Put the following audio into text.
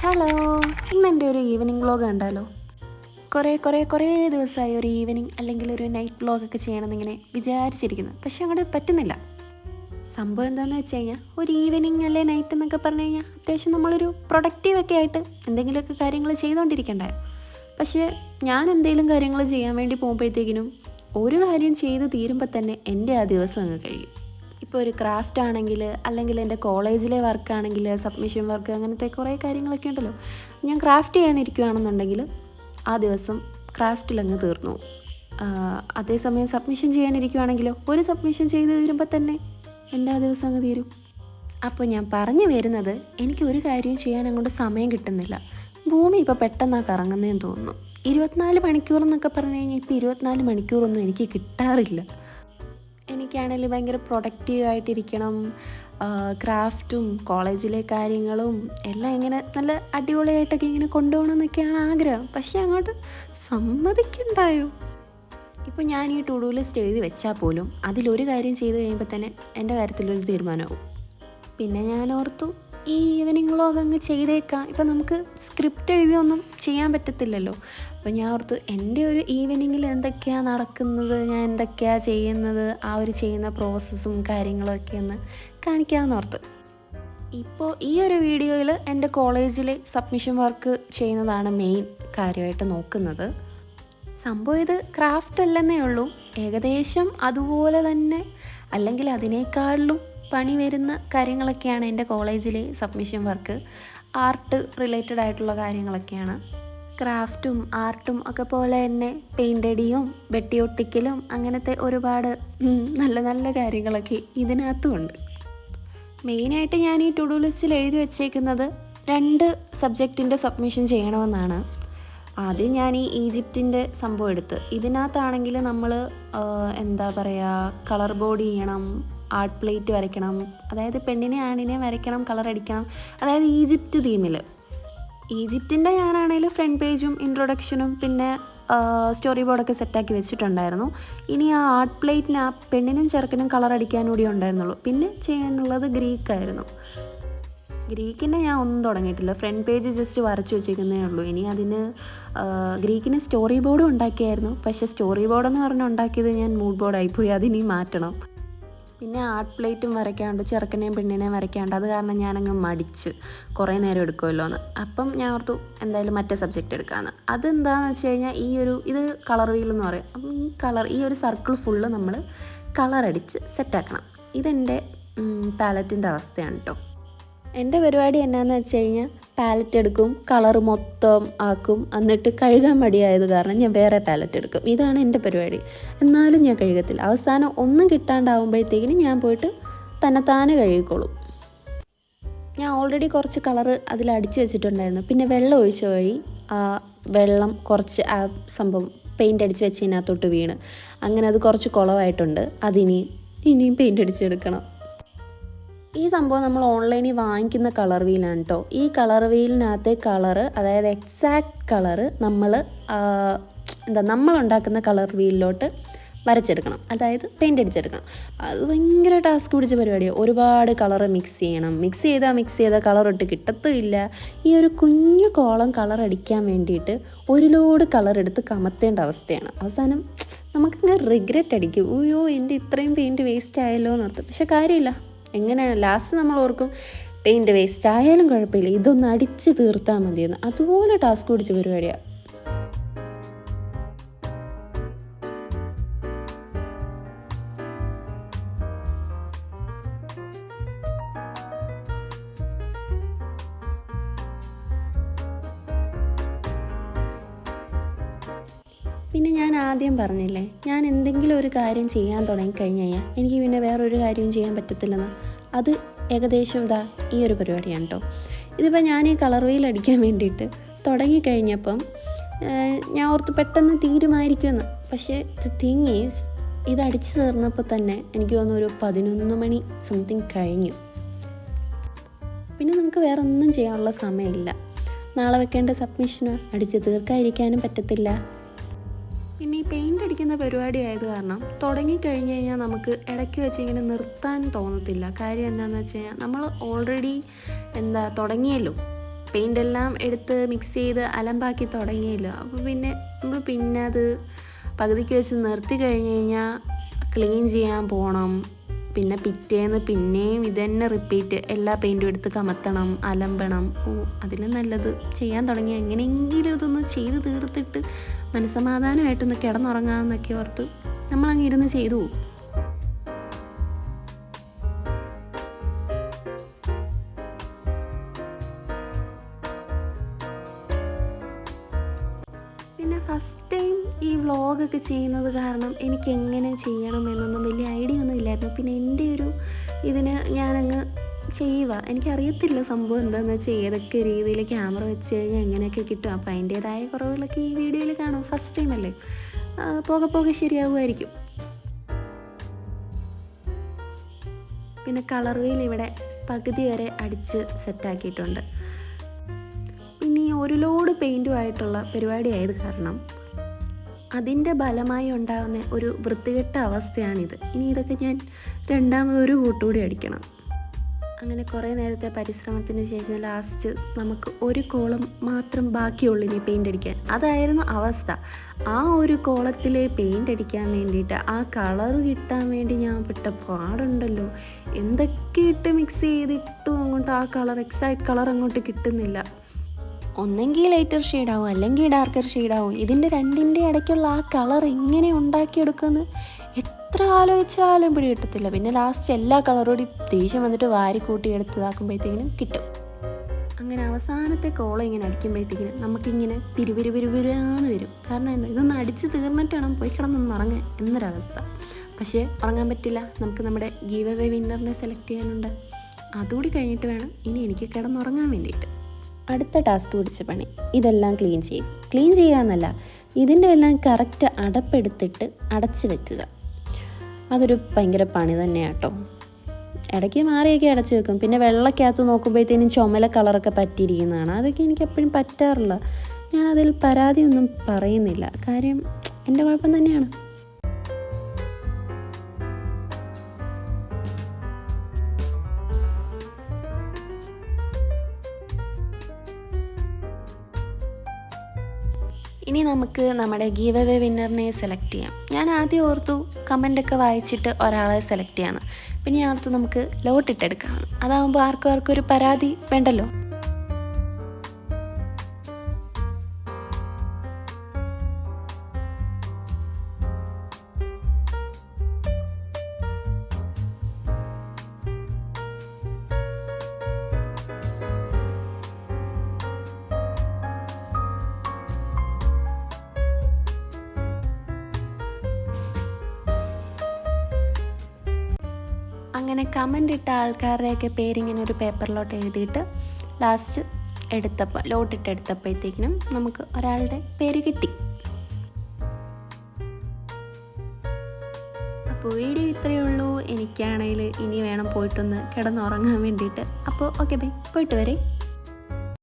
Hello, ഇന്ന് എൻ്റെ ഒരു ഈവനിങ് വ്ളോഗ് കണ്ടാലോ? കുറേ ദിവസമായി ഒരു ഈവനിങ് അല്ലെങ്കിൽ ഒരു നൈറ്റ് വ്ളോഗൊക്കെ ചെയ്യണമെന്നിങ്ങനെ വിചാരിച്ചിരിക്കുന്നു. പക്ഷെ അങ്ങോട്ട് പറ്റുന്നില്ല. സംഭവം എന്താണെന്ന് വെച്ച് കഴിഞ്ഞാൽ ഒരു ഈവനിങ് അല്ലെ നൈറ്റ് എന്നൊക്കെ പറഞ്ഞു കഴിഞ്ഞാൽ അത്യാവശ്യം നമ്മളൊരു പ്രൊഡക്റ്റീവൊക്കെ ആയിട്ട് എന്തെങ്കിലുമൊക്കെ കാര്യങ്ങൾ ചെയ്തുകൊണ്ടിരിക്കണ്ടേ. പക്ഷേ ഞാൻ എന്തെങ്കിലും കാര്യങ്ങൾ ചെയ്യാൻ വേണ്ടി പോകുമ്പോഴത്തേക്കിനും ഒരു കാര്യം ചെയ്ത് തീരുമ്പോൾ തന്നെ എൻ്റെ ആ ദിവസം അങ്ങ് കഴിയും. ഇപ്പോൾ ഒരു ക്രാഫ്റ്റ് ആണെങ്കിൽ അല്ലെങ്കിൽ എൻ്റെ കോളേജിലെ വർക്കാണെങ്കിൽ സബ്മിഷൻ വർക്ക് അങ്ങനത്തെ കുറേ കാര്യങ്ങളൊക്കെ ഉണ്ടല്ലോ. ഞാൻ ക്രാഫ്റ്റ് ചെയ്യാനിരിക്കുകയാണെന്നുണ്ടെങ്കിൽ ആ ദിവസം ക്രാഫ്റ്റിലങ്ങ് തീർന്നു. അതേസമയം സബ്മിഷൻ ചെയ്യാനിരിക്കുകയാണെങ്കിലോ ഒരു സബ്മിഷൻ ചെയ്ത് തീരുമ്പോൾ തന്നെ എൻ്റെ ആ ദിവസം അങ്ങ് തീരും. അപ്പോൾ ഞാൻ പറഞ്ഞു വരുന്നത്, എനിക്ക് ഒരു കാര്യം ചെയ്യാൻ അങ്ങോട്ട് സമയം കിട്ടുന്നില്ല. ഭൂമി ഇപ്പോൾ പെട്ടെന്നാണ് കറങ്ങുന്നതെന്ന് തോന്നുന്നു. 24 മണിക്കൂർ എന്നൊക്കെ പറഞ്ഞു കഴിഞ്ഞാൽ ഇപ്പോൾ 24 മണിക്കൂറൊന്നും എനിക്ക് കിട്ടാറില്ല. എനിക്കാണെങ്കിൽ ഭയങ്കര പ്രൊഡക്റ്റീവായിട്ടിരിക്കണം, ക്രാഫ്റ്റും കോളേജിലെ കാര്യങ്ങളും എല്ലാം ഇങ്ങനെ നല്ല അടിപൊളിയായിട്ടൊക്കെ ഇങ്ങനെ കൊണ്ടുപോകണം എന്നൊക്കെയാണ് ആഗ്രഹം. പക്ഷേ അങ്ങോട്ട് സമ്മതിക്കണ്ടായോ? ഇപ്പോൾ ഞാൻ ഈ ടു ഡു ലിസ്റ്റ് എഴുതി വെച്ചാൽ പോലും അതിലൊരു കാര്യം ചെയ്ത് കഴിയുമ്പോൾ തന്നെ എൻ്റെ കാര്യത്തിലൊരു തീരുമാനമാവും. പിന്നെ ഞാൻ ഓർത്തു ഈ ഈവനിങ് വ്ളോഗ് അങ്ങ് ചെയ്തേക്കാം. ഇപ്പം നമുക്ക് സ്ക്രിപ്റ്റ് എഴുതിയൊന്നും ചെയ്യാൻ പറ്റത്തില്ലല്ലോ. അപ്പോൾ ഞാൻ ഓർത്ത് എൻ്റെ ഒരു ഈവനിങ്ങിൽ എന്തൊക്കെയാണ് നടക്കുന്നത്, ഞാൻ എന്തൊക്കെയാണ് ചെയ്യുന്നത്, ആ ഒരു ചെയ്യുന്ന പ്രോസസ്സും കാര്യങ്ങളൊക്കെ ഒന്ന് കാണിക്കാമെന്ന് ഓർത്ത്. ഇപ്പോൾ ഈ ഒരു വീഡിയോയിൽ എൻ്റെ കോളേജിലെ സബ്മിഷൻ വർക്ക് ചെയ്യുന്നതാണ് മെയിൻ കാര്യമായിട്ട് നോക്കുന്നത്. സംഭവം ഇത് ക്രാഫ്റ്റ് അല്ലെന്നേ ഉള്ളൂ, ഏകദേശം അതുപോലെ തന്നെ അല്ലെങ്കിൽ അതിനേക്കാളിലും പണി വരുന്ന കാര്യങ്ങളൊക്കെയാണ് എൻ്റെ കോളേജിലെ സബ്മിഷൻ വർക്ക്. ആർട്ട് റിലേറ്റഡ് ആയിട്ടുള്ള കാര്യങ്ങളൊക്കെയാണ്. ക്രാഫ്റ്റും ആർട്ടും ഒക്കെ പോലെ തന്നെ പെയിൻ്റ് അടിയും വെട്ടിയൊട്ടിക്കലും അങ്ങനത്തെ ഒരുപാട് നല്ല നല്ല കാര്യങ്ങളൊക്കെ ഇതിനകത്തും ഉണ്ട്. മെയിനായിട്ട് ഞാൻ ഈ ടു ഡു ലിസ്റ്റിൽ എഴുതി വെച്ചേക്കുന്നത് 2 സബ്ജക്റ്റിൻ്റെ സബ്മിഷൻ ചെയ്യണമെന്നാണ്. ആദ്യം ഞാൻ ഈ ഈജിപ്തിൻ്റെ സംഭവം എടുത്ത്, ഇതിനകത്താണെങ്കിൽ നമ്മൾ എന്താ പറയുക, കളർ ബോർഡ് ചെയ്യണം, ആർട്ട് പ്ലേറ്റ് വരയ്ക്കണം, അതായത് പെണ്ണിനെ ആണിനെ വരയ്ക്കണം, കളർ അടിക്കണം, അതായത് ഈജിപ്റ്റ് തീമിൽ. ഈജിപ്തിൻ്റെ ഞാനാണെങ്കിൽ ഫ്രണ്ട് പേജും ഇൻട്രൊഡക്ഷനും പിന്നെ സ്റ്റോറി ബോർഡൊക്കെ സെറ്റാക്കി വെച്ചിട്ടുണ്ടായിരുന്നു. ഇനി ആ ആർട്ട് പ്ലേറ്റിന് ആ പെണ്ണിനും ചെറുക്കനും കളർ അടിക്കാനും കൂടി ഉണ്ടായിരുന്നുള്ളൂ. പിന്നെ ചെയ്യാനുള്ളത് ഗ്രീക്കായിരുന്നു. ഗ്രീക്കിൻ്റെ ഞാൻ ഒന്നും തുടങ്ങിയിട്ടില്ല, ഫ്രണ്ട് പേജ് ജസ്റ്റ് വരച്ച് വെച്ചേക്കുന്നേ ഉള്ളൂ. ഇനി അതിന് ഗ്രീക്കിന് സ്റ്റോറി ബോർഡും ഉണ്ടാക്കിയായിരുന്നു. പക്ഷേ സ്റ്റോറി ബോർഡെന്ന് പറഞ്ഞ് ഉണ്ടാക്കിയത് ഞാൻ മൂഡ് ബോർഡായിപ്പോയി, അതിനി മാറ്റണം. പിന്നെ ആർട്ട് പ്ലേറ്റും വരയ്ക്കാണ്ട് ചെറുക്കനെയും പെണ്ണിനെയും വരയ്ക്കാണ്ട്, അത് കാരണം ഞാനങ്ങ് മടിച്ച് കുറേ നേരം എടുക്കുമല്ലോ എന്ന്. അപ്പം ഞാൻ ഓർത്തു എന്തായാലും മറ്റേ സബ്ജക്റ്റ് എടുക്കാമെന്ന്. അതെന്താണെന്ന് വെച്ച് കഴിഞ്ഞാൽ ഇത് കളർ വീൽ എന്ന് പറയും. അപ്പം ഈ ഒരു സർക്കിൾ ഫുള്ള് നമ്മൾ കളറടിച്ച് സെറ്റാക്കണം. ഇതെൻ്റെ പാലറ്റിൻ്റെ അവസ്ഥയാണ് കേട്ടോ. എൻ്റെ പരിപാടി എന്നാന്ന് വെച്ച് കഴിഞ്ഞാൽ പാലറ്റ് എടുക്കും, കളർ മൊത്തം ആക്കും, എന്നിട്ട് കഴുകാൻ മടിയായത് കാരണം ഞാൻ വേറെ പാലറ്റ് എടുക്കും. ഇതാണ് എൻ്റെ പരിപാടി. എന്നാലും ഞാൻ കഴുകത്തില്ല. അവസാനം ഒന്നും കിട്ടാണ്ടാവുമ്പോഴത്തേക്കിനും ഞാൻ പോയിട്ട് തന്നെത്താനെ കഴുകിക്കോളും. ഞാൻ ഓൾറെഡി കുറച്ച് കളറ് അതിൽ അടിച്ച് വെച്ചിട്ടുണ്ടായിരുന്നു. പിന്നെ വെള്ളം ഒഴിച്ച വഴി ആ വെള്ളം കുറച്ച് ആ സംഭവം പെയിൻ്റ് അടിച്ച് വെച്ചതിനകത്തോട്ട് വീണ്, അങ്ങനെ അത് കുറച്ച് കുളമായിട്ടുണ്ട്. ഇനിയും പെയിൻ്റ് അടിച്ചെടുക്കണം. ഈ സംഭവം നമ്മൾ ഓൺലൈനിൽ വാങ്ങിക്കുന്ന കളർ വീലാണ് കേട്ടോ. ഈ കളർ വീലിനകത്തെ കളറ്, അതായത് എക്സാക്റ്റ് കളറ് നമ്മളുണ്ടാക്കുന്ന കളർ വീലിലോട്ട് വരച്ചെടുക്കണം, അതായത് പെയിൻ്റ് അടിച്ചെടുക്കണം. അത് ഭയങ്കര ടാസ്ക് പിടിച്ച പരിപാടിയാണ്. ഒരുപാട് കളറ് മിക്സ് ചെയ്യണം. മിക്സ് ചെയ്താൽ കളറിട്ട് കിട്ടത്തുമില്ല. ഈ ഒരു കുഞ്ഞു കോളം കളർ അടിക്കാൻ വേണ്ടിയിട്ട് ഒരു ലോഡ് കളർ എടുത്ത് കമത്തേണ്ട അവസ്ഥയാണ്. അവസാനം നമുക്കങ്ങ് റിഗ്രറ്റ് അടിക്കും, അയ്യോ എൻ്റെ ഇത്രയും പെയിൻറ്റ് വേസ്റ്റ് ആയല്ലോ എന്നോർത്ത്. പക്ഷെ കാര്യമില്ല, എങ്ങനെയാണ് ലാസ്റ്റ് നമ്മൾ ഓർക്കും പെയിൻറ്റ് വേസ്റ്റ് ആയാലും കുഴപ്പമില്ല, ഇതൊന്ന് അടിച്ച് തീർത്താൽ മതിയെന്ന്. അതുപോലെ ടാസ്ക് പിടിച്ച പരിപാടിയാണ്. പിന്നെ ഞാൻ ആദ്യം പറഞ്ഞില്ലേ, ഞാൻ എന്തെങ്കിലും ഒരു കാര്യം ചെയ്യാൻ തുടങ്ങിക്കഴിഞ്ഞ് കഴിഞ്ഞാൽ എനിക്ക് പിന്നെ വേറൊരു കാര്യവും ചെയ്യാൻ പറ്റത്തില്ലെന്ന്. അത് ഏകദേശം ഈ ഒരു പരിപാടിയാണ് കേട്ടോ. ഇതിപ്പോൾ ഞാൻ ഈ കളർ വീൽ അടിക്കാൻ വേണ്ടിയിട്ട് തുടങ്ങിക്കഴിഞ്ഞപ്പം ഞാൻ ഓർത്ത് പെട്ടെന്ന് തീരുമാനിക്കുമെന്ന്. പക്ഷേ ദ തിങ് ഈസ്, ഇത് അടിച്ചു തീർന്നപ്പോൾ തന്നെ എനിക്ക് തോന്നുന്നു ഒരു 11 മണി സംതിങ് കഴിഞ്ഞു. പിന്നെ നമുക്ക് വേറെ ഒന്നും ചെയ്യാനുള്ള സമയമില്ല. നാളെ വെക്കേണ്ട സബ്മിഷന് അടിച്ച് തീർക്കാതിരിക്കാനും പറ്റത്തില്ല. പിന്നെ ഈ പെയിൻ്റ് അടിക്കുന്ന പരിപാടി ആയത് കാരണം തുടങ്ങിക്കഴിഞ്ഞ് കഴിഞ്ഞാൽ നമുക്ക് ഇടയ്ക്ക് വെച്ച് ഇങ്ങനെ നിർത്താൻ തോന്നത്തില്ല. കാര്യം എന്താണെന്ന് വെച്ച് കഴിഞ്ഞാൽ നമ്മൾ ഓൾറെഡി തുടങ്ങിയല്ലോ. പെയിൻ്റ് എല്ലാം എടുത്ത് മിക്സ് ചെയ്ത് അലമ്പാക്കി തുടങ്ങിയല്ലോ. അപ്പോൾ നമ്മൾ അത് പകുതിക്ക് വെച്ച് നിർത്തി കഴിഞ്ഞ് കഴിഞ്ഞാൽ ക്ലീൻ ചെയ്യാൻ പോകണം. പിന്നെ പിറ്റേന്ന് പിന്നെയും ഇതന്നെ റിപ്പീറ്റ്, എല്ലാ പെയിൻറ്റും എടുത്ത് കമത്തണം, അലമ്പണം. അതിലും നല്ലത് ചെയ്യാൻ തുടങ്ങിയ എങ്ങനെയെങ്കിലും ഇതൊന്ന് ചെയ്ത് തീർത്തിട്ട് മനസ്സമാധാനമായിട്ടൊന്ന് കിടന്നുറങ്ങാമെന്നൊക്കെ ഓർത്ത് നമ്മളങ്ങ് ഇരുന്ന് ചെയ്തു പോകും. പിന്നെ ഫസ്റ്റ് ടൈം ഈ വ്ളോഗൊക്കെ ചെയ്യുന്നത് കാരണം എനിക്ക് എങ്ങനെ ചെയ്യണം എന്നൊന്നും വലിയ ഐഡിയ ഒന്നും ഇല്ലായിരുന്നു. പിന്നെ എൻ്റെ ഇതിന് ഞാനങ്ങ് ചെയ്യുക, എനിക്കറിയത്തില്ല സംഭവം എന്താണെന്ന് വെച്ചാൽ ഏതൊക്കെ രീതിയിൽ ക്യാമറ വെച്ച് കഴിഞ്ഞാൽ എങ്ങനെയൊക്കെ കിട്ടും. അപ്പോൾ അതിൻ്റേതായ കുറവുകളൊക്കെ ഈ വീഡിയോയിൽ കാണും. ഫസ്റ്റ് ടൈം അല്ലേ, പോകെ ശരിയാകുമായിരിക്കും. പിന്നെ കളർ വീൽ ഇവിടെ പകുതി വരെ അടിച്ച് സെറ്റാക്കിയിട്ടുണ്ട്. പിന്നെ ഈ ഒരു ലോഡ് പെയിൻറ്റുമായിട്ടുള്ള പരിപാടിയായത് കാരണം അതിൻ്റെ ഫലമായി ഉണ്ടാകുന്ന ഒരു വൃത്തികെട്ട അവസ്ഥയാണിത്. ഇനി ഇതൊക്കെ ഞാൻ രണ്ടാമതൊരു കൂട്ടുകൂടി അടിക്കണം. അങ്ങനെ കുറേ നേരത്തെ പരിശ്രമത്തിന് ശേഷം ലാസ്റ്റ് നമുക്ക് ഒരു കോളം മാത്രം ബാക്കിയുള്ളൂ ഇനി പെയിൻ്റ് അടിക്കാൻ. അതായിരുന്നു അവസ്ഥ. ആ ഒരു കോളത്തിലെ പെയിൻ്റ് അടിക്കാൻ വേണ്ടിയിട്ട് ആ കളർ കിട്ടാൻ വേണ്ടി ഞാൻ പെട്ട പാടുണ്ടല്ലോ. എന്തൊക്കെ ഇട്ട് മിക്സ് ചെയ്തിട്ടും അങ്ങോട്ട് ആ കളർ എക്സാക്റ്റ് കളർ അങ്ങോട്ട് കിട്ടുന്നില്ല. ഒന്നെങ്കിൽ ലൈറ്റർ ഷെയ്ഡാവും അല്ലെങ്കിൽ ഡാർക്കർ ഷെയ്ഡാവും. ഇതിൻ്റെ രണ്ടിൻ്റെ ഇടയ്ക്കുള്ള ആ കളർ എങ്ങനെ ഉണ്ടാക്കിയെടുക്കുമെന്ന് എത്ര ആലോചിച്ചാലും പിടി കിട്ടത്തില്ല. പിന്നെ ലാസ്റ്റ് എല്ലാ കളറോടി ദേഷ്യം വന്നിട്ട് വാരി കൂട്ടി എടുത്തതാക്കുമ്പോഴത്തേക്കിനും കിട്ടും. അങ്ങനെ അവസാനത്തെ കോളം ഇങ്ങനെ അടിക്കുമ്പോഴത്തേക്കിനും നമുക്കിങ്ങനെ പിരുപിരുപിരുപിരാന്ന് വരും. കാരണം എന്താ, ഇതൊന്ന് അടിച്ച് തീർന്നിട്ട് വേണം പോയി കിടന്നൊന്ന് ഉറങ്ങാൻ എന്നൊരവസ്ഥ. പക്ഷേ ഉറങ്ങാൻ പറ്റില്ല, നമുക്ക് നമ്മുടെ ഗീവ് അവേ വിന്നറിനെ സെലക്ട് ചെയ്യാനുണ്ട്. അതുകൂടി കഴിഞ്ഞിട്ട് വേണം ഇനി എനിക്ക് കിടന്നുറങ്ങാൻ വേണ്ടിയിട്ട്. അടുത്ത ടാസ്ക് പിടിച്ച പണി ഇതെല്ലാം ക്ലീൻ ചെയ്യുക എന്നല്ല, ഇതിൻ്റെ എല്ലാം കറക്റ്റ് അടപ്പെടുത്തിട്ട് അടച്ച് വെക്കുക. അതൊരു ഭയങ്കര പണി തന്നെയാണ് കേട്ടോ. ഇടയ്ക്ക് മാറിയൊക്കെ അടച്ച് വെക്കും. പിന്നെ വെള്ളക്കകത്ത് നോക്കുമ്പോഴത്തേനും ചുമല കളറൊക്കെ പറ്റിയിരിക്കുന്നതാണ്. അതൊക്കെ എനിക്ക് എപ്പോഴും പറ്റാറില്ല. ഞാൻ അതിൽ പരാതിയൊന്നും പറയുന്നില്ല, കാര്യം എൻ്റെ കുഴപ്പം തന്നെയാണ്. ഇനി നമുക്ക് നമ്മുടെ ഗീവ് അവേ വിന്നറിനെ സെലക്ട് ചെയ്യാം. ഞാൻ ആദ്യം ഓർത്തു കമൻ്റൊക്കെ വായിച്ചിട്ട് ഒരാളെ സെലക്ട് ചെയ്യാമെന്ന്. പിന്നെ ഞാൻ ഓർത്തു നമുക്ക് ലോട്ടിട്ടെടുക്കാമെന്ന്. അതാകുമ്പോൾ ആർക്കും ഒരു പരാതി വേണ്ടല്ലോ. അങ്ങനെ കമൻ്റ് ഇട്ട ആൾക്കാരുടെയൊക്കെ പേരിങ്ങനെ ഒരു പേപ്പറിലോട്ട് എഴുതിയിട്ട് ലാസ്റ്റ് ലോട്ടിട്ടെടുത്തപ്പോഴത്തേക്കിനും നമുക്ക് ഒരാളുടെ പേര് കിട്ടി. അപ്പോൾ വീഡിയോ ഇത്രയേ ഉള്ളൂ. എനിക്കാണെങ്കിൽ ഇനി വേണം പോയിട്ടൊന്ന് കിടന്നുറങ്ങാൻ വേണ്ടിയിട്ട്. അപ്പോൾ ഓക്കെ ബൈ, പോയിട്ട് വരെ.